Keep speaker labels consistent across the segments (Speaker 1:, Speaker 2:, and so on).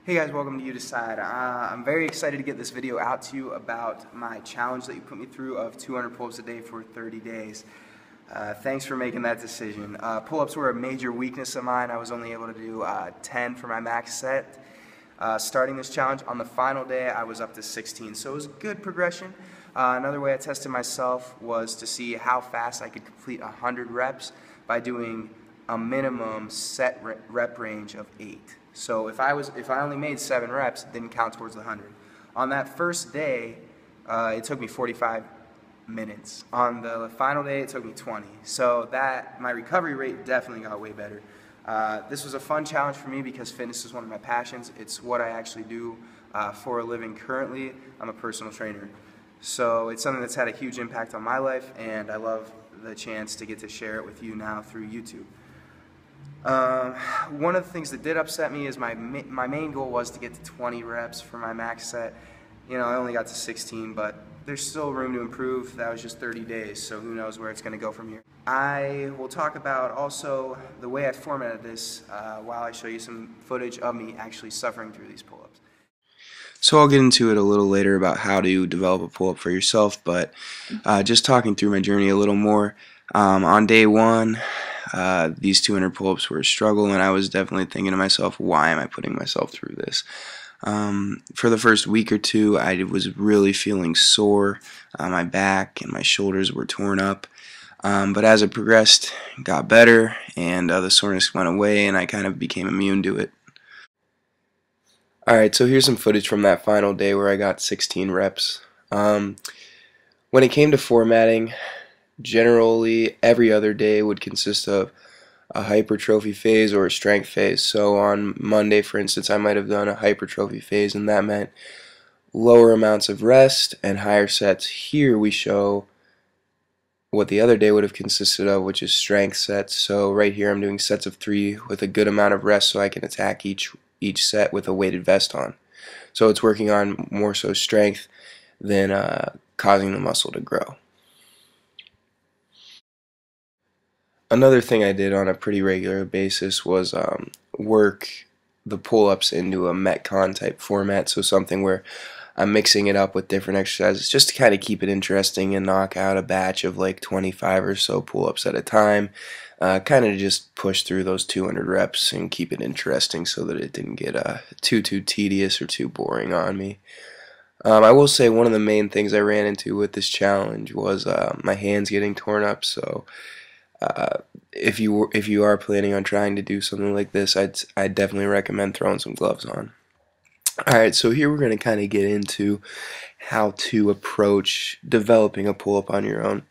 Speaker 1: Hey guys, welcome to You Decide. I'm very excited to get this video out to you about my challenge that you put me through of 200 pull-ups a day for 30 days. Thanks for making that decision. Pull-ups were a major weakness of mine. I was only able to do 10 for my max set. Starting this challenge, on the final day I was up to 16, so it was good progression. Another way I tested myself was to see how fast I could complete 100 reps by doing a minimum set rep range of 8. So if I only made 7 reps, it didn't count towards the 100. On that first day, it took me 45 minutes. On the final day, it took me 20. So my recovery rate definitely got way better. This was a fun challenge for me because fitness is one of my passions. It's what I actually do for a living currently. I'm a personal trainer. So it's something that's had a huge impact on my life, and I love the chance to get to share it with you now through YouTube. One of the things that did upset me is my main goal was to get to 20 reps for my max set. You know, I only got to 16, but there's still room to improve. That was just 30 days, so who knows where it's going to go from here. I will talk about also the way I formatted this while I show you some footage of me actually suffering through these pull-ups. So I'll get into it a little later about how to develop a pull-up for yourself, but just talking through my journey a little more. On day one, these 200 pull-ups were a struggle, and I was definitely thinking to myself, why am I putting myself through this? For the first week or two, I was really feeling sore. My back and my shoulders were torn up. But as it progressed, it got better, and the soreness went away, and I kind of became immune to it. Alright, so here's some footage from that final day where I got 16 reps. When it came to formatting, generally every other day would consist of a hypertrophy phase or a strength phase. So on Monday, for instance, I might have done a hypertrophy phase, and that meant lower amounts of rest and higher sets. Here we show what the other day would have consisted of, which is strength sets. So right here I'm doing sets of 3 with a good amount of rest so I can attack each set with a weighted vest on. So it's working on more so strength than causing the muscle to grow. Another thing I did on a pretty regular basis was work the pull-ups into a Metcon type format, so something where I'm mixing it up with different exercises just to kind of keep it interesting and knock out a batch of like 25 or so pull-ups at a time. Kind of just push through those 200 reps and keep it interesting so that it didn't get too tedious or too boring on me. I will say one of the main things I ran into with this challenge was my hands getting torn up, so if you are planning on trying to do something like this, I'd definitely recommend throwing some gloves on. Alright, so here we're going to kind of get into how to approach developing a pull-up on your own.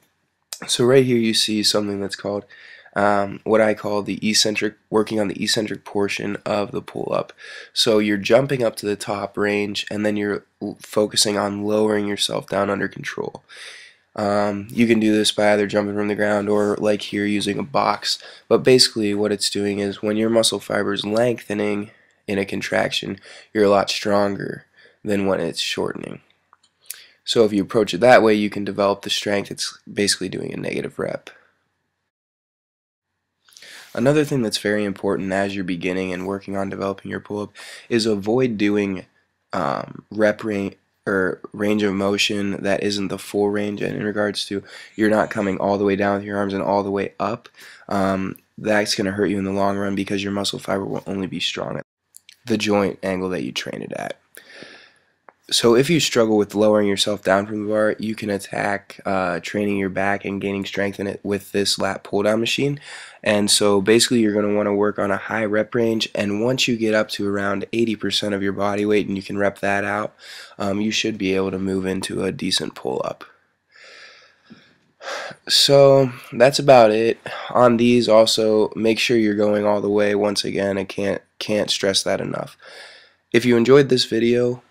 Speaker 1: So right here you see something that's called what I call the eccentric, working on the eccentric portion of the pull-up. So you're jumping up to the top range, and then you're focusing on lowering yourself down under control. You can do this by either jumping from the ground or, like here, using a box. But basically what it's doing is when your muscle fiber is lengthening in a contraction, you're a lot stronger than when it's shortening. So if you approach it that way, you can develop the strength. It's basically doing a negative rep. Another thing that's very important as you're beginning and working on developing your pull-up is avoid doing rep range or range of motion that isn't the full range, and in regards to you're not coming all the way down with your arms and all the way up. That's going to hurt you in the long run because your muscle fiber will only be strong at the joint angle that you train it at. So if you struggle with lowering yourself down from the bar, you can attack training your back and gaining strength in it with this lat pull down machine. And so basically you're going to want to work on a high rep range, and once you get up to around 80% of your body weight and you can rep that out, you should be able to move into a decent pull up. So that's about it. On these, also make sure you're going all the way. Once again, I can't stress that enough. If you enjoyed this video,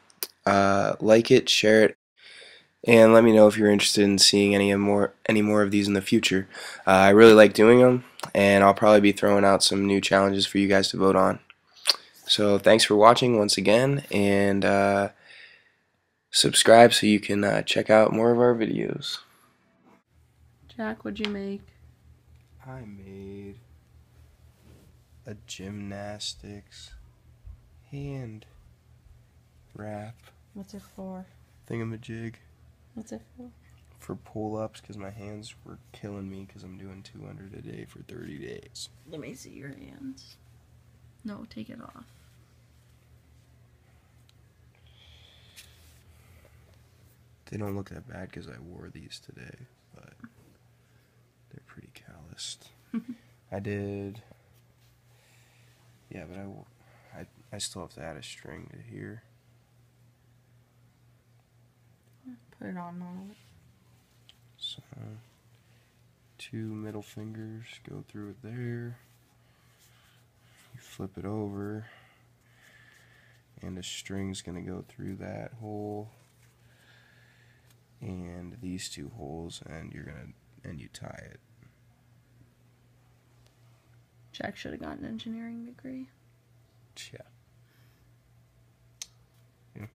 Speaker 1: like it, share it, and let me know if you're interested in seeing any more of these in the future. I really like doing them, and I'll probably be throwing out some new challenges for you guys to vote on. So thanks for watching once again, and subscribe so you can check out more of our videos.
Speaker 2: Jack, what'd you make?
Speaker 1: I made a gymnastics hand wrap
Speaker 2: What's it for?
Speaker 1: thingamajig
Speaker 2: What's it for?
Speaker 1: for pull-ups because my hands were killing me because I'm doing 200 a day for 30 days.
Speaker 2: Let me see your hands. No, take it off.
Speaker 1: They don't look that bad because I wore these today, but they're pretty calloused. I did, yeah, but I still have to add a string to here.
Speaker 2: Put it on now.
Speaker 1: So, 2 middle fingers go through it there. You flip it over, and a string's gonna go through that hole and these 2 holes, and you tie it.
Speaker 2: Jack should have got an engineering degree.
Speaker 1: Yeah.